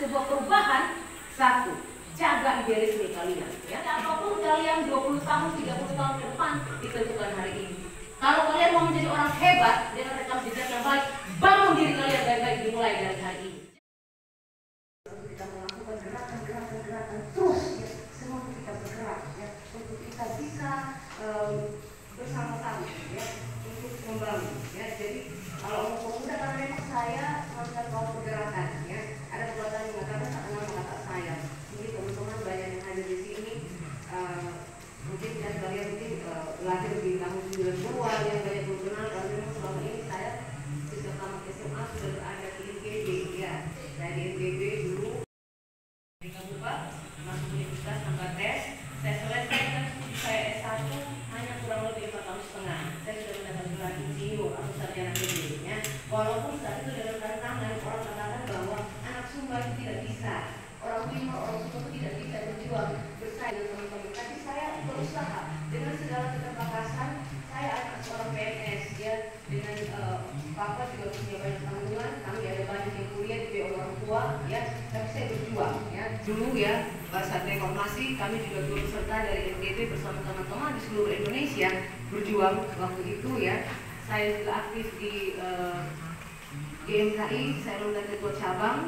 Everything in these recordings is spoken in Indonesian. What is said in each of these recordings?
sebuah perubahan, satu, jaga idealisme kalian. Ya, apapun kalian 20 tahun, 30 tahun ke depan ditentukan hari ini. Kalau kalian mau menjadi orang hebat dengan rekam jejak yang baik, bangun diri kalian baik-baik dimulai dari hari ini. Kita melakukan gerakan-gerakan terus, ya, semua kita bergerak, ya, untuk kita bisa bersama-sama, ya, untuk membangun, ya. Jadi kalau pemuda, karena memang saya melihat bahwa pergerakan, ya, ada perbuatan yang mengatakan tak kenal maka saya. Mungkin teman-teman banyak yang hadir di sini, mungkin dan kalian mungkin lahir di tahun 90-an yang banyak belum kenal, karena memang selama ini saya sejak tamat SMA sudah berada di NTB, ya. Saya di NTB dulu di Kabupaten, masuk universitas tanpa tes. Saya selesaikan studi saya S1 hanya kurang lebih 4 tahun setengah. Saya sudah mendapat gelar insinyur atau sarjana kedua, ya. Walaupun saat itu dalam tantangan orang katakan bahwa anak Sumba itu tidak bisa, orang Timur, orang Sumba itu tidak bisa berjuang bersaing dengan teman-teman. Tapi saya berusaha dengan segala keterbatasan. Saya anak seorang PNS, ya, dengan papa juga punya banyak tanggungan. Kami ada banyak yang kuliah di orang tua, ya. Tapi saya berjuang, ya. Dulu, ya, saat reformasi kami juga turut serta dari NTB bersama teman-teman di seluruh Indonesia berjuang waktu itu, ya. Saya juga aktif di GMKI, saya lembaga ketua cabang.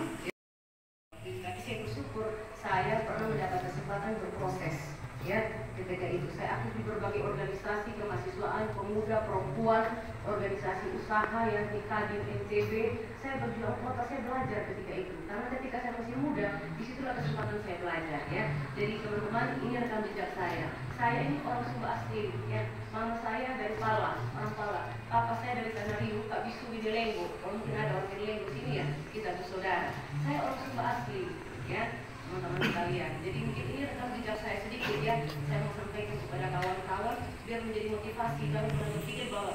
Tapi saya bersyukur saya pernah mendapat kesempatan berproses, ya. Ketika itu saya aktif di berbagai organisasi kemahasiswaan, pemuda, perempuan, organisasi usaha yang di Kadin NTB. Saya berjuang kota, saya belajar ketika itu. Karena ketika saya masih muda, disitulah kesempatan saya belajar, ya. Jadi teman-teman, ini rekam jejak saya. Saya ini orang Sumba asli, ya. Mama saya dari Pala, orang Pala. Papa saya dari Tanah Riu, Pak Bisu Widelengo. Kalau mungkin ada orang Widelengo sini, ya, kita bersaudara. Saya orang Sumba asli, ya, teman-teman sekalian. Jadi mungkin ini rekam jejak saya sedikit, ya. Saya mau sampaikan kepada kawan-kawan biar menjadi motivasi. Kami pernah berpikir bahwa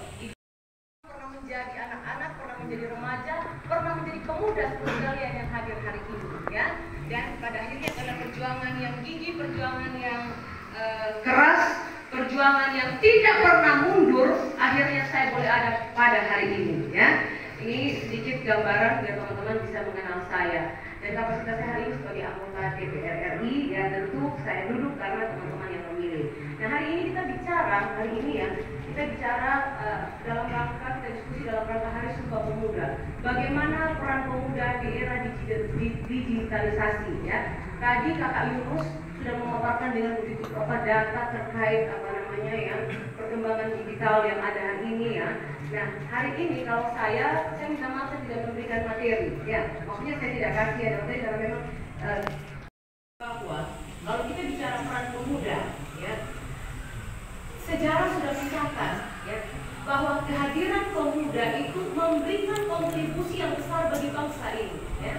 pernah menjadi anak-anak, pernah menjadi remaja, pernah menjadi pemuda seperti kalian yang hadir hari ini, ya. Dan pada akhirnya karena perjuangan yang gigih, perjuangan yang keras, perjuangan yang tidak pernah mundur, akhirnya saya boleh ada pada hari ini, ya. Ini sedikit gambaran biar teman-teman bisa mengenal saya. Dan kapasitas saya hari ini sebagai anggota DPR RI, ya, tentu saya duduk karena teman-teman yang memilih. Nah, hari ini kita bicara, kita bicara dalam rangka, kita diskusi dalam rangka Hari Sumpah Pemuda. Bagaimana peran pemuda di era digitalisasi, ya. Tadi Kakak Yunus sudah memaparkan dengan begitu proper data terkait perkembangan digital yang ada hari ini, ya. Nah, hari ini kalau saya minta maaf saya tidak memberikan materi, ya. Maksudnya saya tidak kasih ada materi karena memang bahwa kalau kita bicara peran pemuda, ya, sejarah sudah mencatat, ya, bahwa kehadiran pemuda itu memberikan kontribusi yang besar bagi bangsa ini, ya.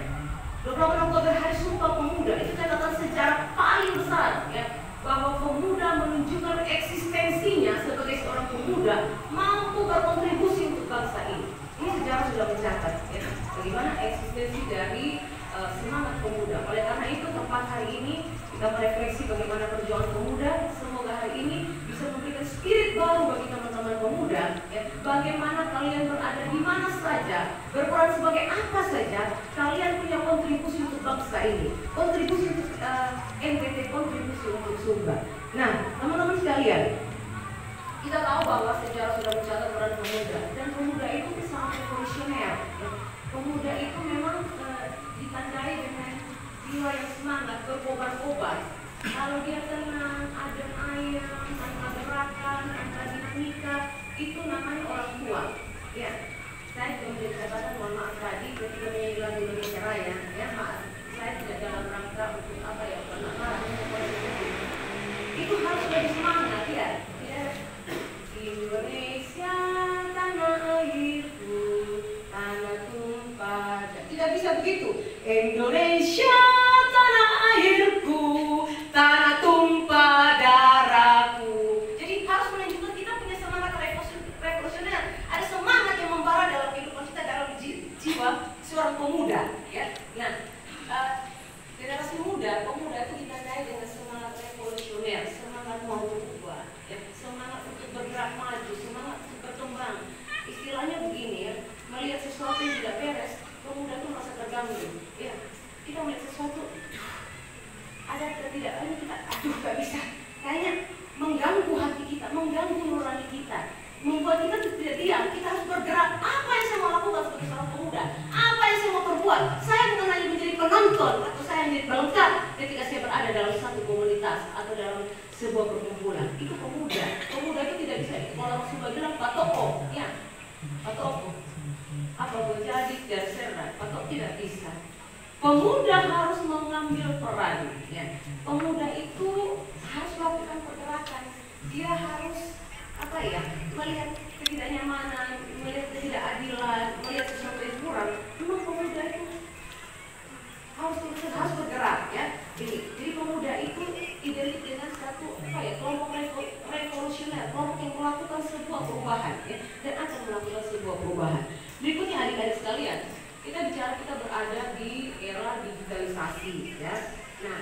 28 Oktober Hari Sumpah Pemuda itu catatan sejarah paling besar, ya, bahwa pemuda menunjukkan eksistensinya sebagai seorang pemuda mampu berkontribusi untuk bangsa ini. Ini sejarah sudah mencatat, ya, bagaimana eksistensi dari semangat pemuda. Oleh karena itu tempat hari ini kita merefleksi bagaimana perjuangan pemuda. Semoga hari ini bisa memberikan spirit baru bagi teman-teman pemuda, ya. Bagaimana kalian berada di mana saja, berperan sebagai apa saja, kalian punya kontribusi untuk bangsa ini, kontribusi untuk NTT, kontribusi untuk Sumba. Nah, teman-teman sekalian, kita tahu bahwa sejarah sudah mencatat peran pemuda, dan pemuda itu sangat revolusioner, ya. Pemuda itu memang ditandai dengan jiwa yang semangat, berkobar-kobar. Kalau dia tenang, adem ayem, tanpa gerakan, tanpa dinamika, itu namanya orang tua, ya. Saya juga menjadi catatan, mohon maaf tadi ketika menyanyi lagu Indonesia Raya, ya, maaf, saya tidak dalam rangka untuk apa ya, itu harus lebih semangat, ya. Indonesia tanah airku, tanah tumpah. Tidak bisa begitu. Indonesia tanah airku, tanah tumpah darahku. Jadi harus menunjukkan kita punya semangat revolusioner. Ada semangat yang membara dalam kehidupan kita, dalam jiwa seorang pemuda, ya. Nah, generasi muda, pemuda itu ditandai dengan semangat revolusioner, semangat mau berubah, ya, semangat untuk bergerak maju, semangat untuk berkembang. Istilahnya begini, ya, melihat sesuatu yang tidak beres, pemuda itu merasa terganggu, ya. Kita melihat sesuatu aduh gak bisa, kayaknya mengganggu hati kita, mengganggu nurani kita, membuat kita tidak diam. Kita harus bergerak. Apa yang saya mau lakukan sebagai seorang pemuda? Apa yang saya mau perbuat? Saya bukan hanya menjadi penonton atau saya menjadi pelengkap ketika saya berada dalam satu komunitas atau dalam sebuah perkumpulan. Itu pemuda. Pemuda itu tidak bisa. Kalau Rasulullah bilang patoko, ya, patoko. Apa menjadi terserah? Patoko tidak bisa. Pemuda harus mengambil peran. Ya. Pemuda itu harus melakukan pergerakan. Dia harus melihat ketidaknyamanan, melihat ketidakadilan, melihat sesuatu yang kurang. Memang pemuda itu harus bergerak, ya. Jadi pemuda itu identik dengan satu kelompok revolusioner, kelompok yang melakukan sebuah perubahan, ya, dan akan melakukan sebuah perubahan. Berikutnya adik-adik sekalian, kita berada di era digitalisasi, ya. Nah,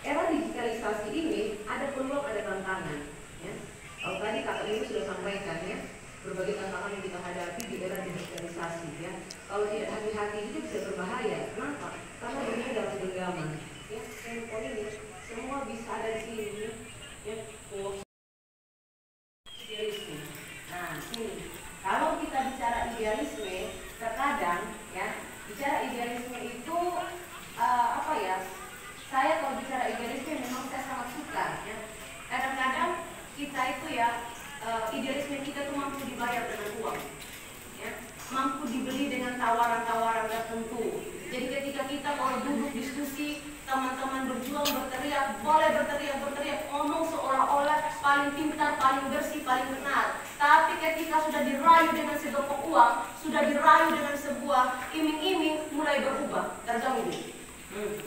era digitalisasi ini ada peluang, ada tantangan, ya. Kalau tadi kakak ibu sudah sampaikan, ya, berbagai tantangan yang kita hadapi di era digitalisasi, ya. Kalau tidak hati-hati itu bisa berbahaya. Kenapa? Karena dunia dalam genggaman, ya. Handphone ini semua bisa ada di sini, ya. Idealisme. Nah, ini kalau kita bicara idealisme, terkadang, ya, bicara idealisme itu saya kalau bicara idealisme memang saya sangat suka, ya. Kadang-kadang kita itu, ya, idealisme kita tuh mampu dibayar dengan uang, ya, mampu dibeli dengan tawaran-tawaran tertentu. Jadi ketika kita kalau duduk diskusi, teman-teman berjuang berteriak, boleh berteriak, ngomong seolah-olah paling pintar, paling bersih, paling benar. Tapi ketika sudah dirayu dengan seberapa uang, sudah dirayu dengan sebuah iming-iming, mulai berubah, terganggu,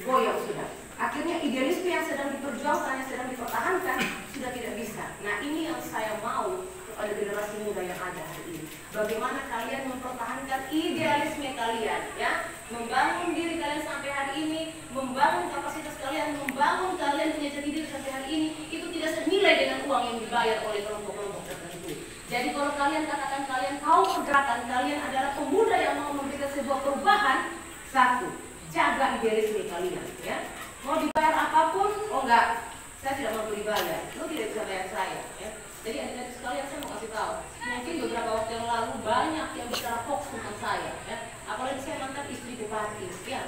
goyang sudah. Akhirnya idealisme yang sedang diperjuangkan, yang sedang dipertahankan, sudah tidak bisa. Nah, ini yang saya mau kepada generasi muda yang ada hari ini. Bagaimana kalian mempertahankan idealisme kalian, ya, membangun diri kalian sampai hari ini, membangun kapasitas kalian, membangun kalian punya jati diri sampai hari ini, itu tidak senilai dengan uang yang dibayar oleh kelompok-kelompok tertentu. Jadi kalau kalian katakan kalian tahu pergerakan, kalian adalah pemuda yang mau memberikan sebuah perubahan, satu, jaga idealisme kalian, ya. Mau dibayar apapun, oh enggak, saya tidak mau dibayar, lu tidak bisa bayar saya, ya. Jadi adik-adik sekalian, saya mau kasih tahu, mungkin beberapa waktu yang lalu banyak yang bicara hoax tentang saya, ya. Apalagi saya mantan istri bupati, ya.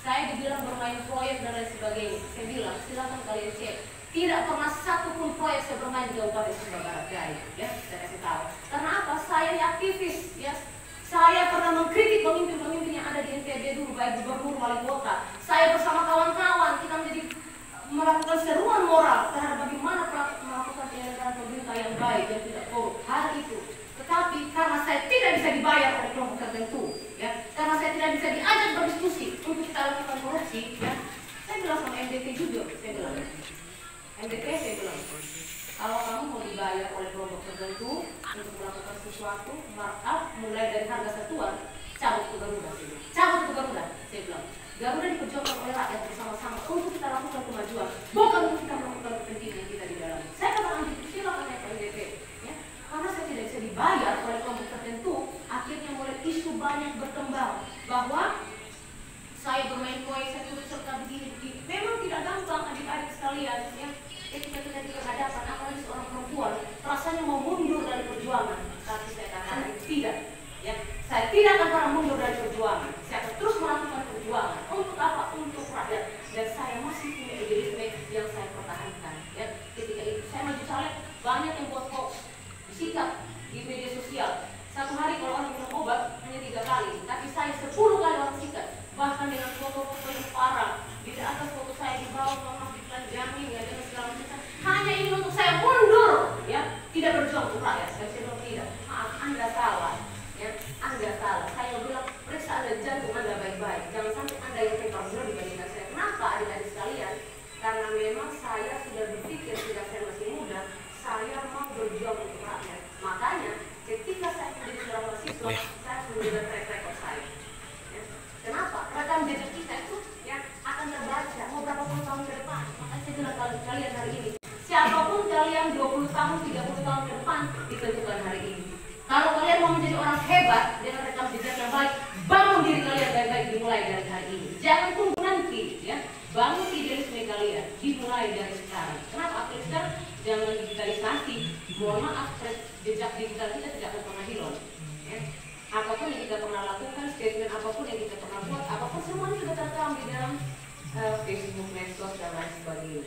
Saya dibilang bermain proyek dan lain sebagainya. Saya bilang silakan kalian cek, tidak pernah satupun proyek saya bermain di Kabupaten Sumba Barat Daya, ya. Saya kasih tahu. Karena apa? Saya ini aktivis, ya. Saya pernah mengkritik pemimpin-pemimpin yang ada di NTB dulu, baik gubernur, wali kota. Saya bersama kawan-kawan, kita melakukan seruan moral terhadap bagaimana melakukan penyelenggaraan pemerintah yang baik dan tidak korup hari itu. Tetapi karena saya tidak bisa dibayar oleh kelompok tertentu, ya, karena saya tidak bisa diajak berdiskusi untuk kita lakukan korupsi, ya, saya bilang sama MDT juga, saya bilang, kalau kamu mau dibayar oleh kelompok tertentu untuk melakukan sesuatu, markup mulai dari harga satuan, cabut ke Garuda, saya bilang. Garuda diperjuangkan oleh rakyat bersama-sama untuk kita lakukan kemajuan, bukan untuk kita melakukan kepentingan kita di dalam. Saya katakan silakan ya Pak MDT, ya, karena saya tidak bisa dibayar oleh kelompok tertentu. Akhirnya mulai isu banyak berkembang bahwa saya bermain proyek, saya turut serta begini. Memang tidak gampang adik-adik sekalian, ya. Ketika kita berhadapan, apalagi seorang perempuan, rasanya mau mundur dari perjuangan. Tapi saya katakan tidak, ya. Saya tidak akan pernah mundur dari perjuangan. Saya akan terus melakukan perjuangan. Untuk apa? Untuk rakyat. Dan saya masih punya idealisme yang saya pertahankan, ya. Ketika itu saya maju caleg, banyak yang buat hoax, disikat di media sosial. Satu hari kalau orang minum obat hanya 3 kali, tapi saya 10 kali orang sikat. Bahkan dengan foto-foto yang parah. Di atas foto saya di bawah, mama ditelanjangi, ya, dengan segala macam. Hanya ini untuk saya mundur, ya, tidak berjuang untuk rakyat. Saya bilang tidak. Maaf, Anda salah, ya, Anda salah. Saya bilang periksa Anda jantung Anda baik-baik. Jangan sampai Anda yang terpaksa dibandingkan saya. Kenapa adik-adik sekalian? Karena memang saya sudah berpikir sejak saya masih muda, saya mau berjuang untuk rakyat. Makanya ketika saya menjadi seorang mahasiswa, saya menjaga track record saya. Ya. Kenapa? Rekam jejak kita itu, ya, akan terbaca mau berapa puluh tahun ke depan. Makanya saya bilang kalian hari ini, siapapun kalian 20 tahun, 30 tahun ke depan ditentukan hari ini. Kalau kalian mau menjadi orang hebat dengan rekam jejak yang baik, bangun diri kalian baik-baik dimulai dari hari ini. Jangan tunggu nanti, ya. Bangun idealisme kalian dimulai dari sekarang. zaman digitalisasi, mohon maaf, jejak digital kita tidak akan pernah hilang. Ya. Apapun yang kita pernah lakukan, statement apapun yang kita pernah buat, apapun semuanya sudah terekam di dalam Facebook, medsos dan lain sebagainya.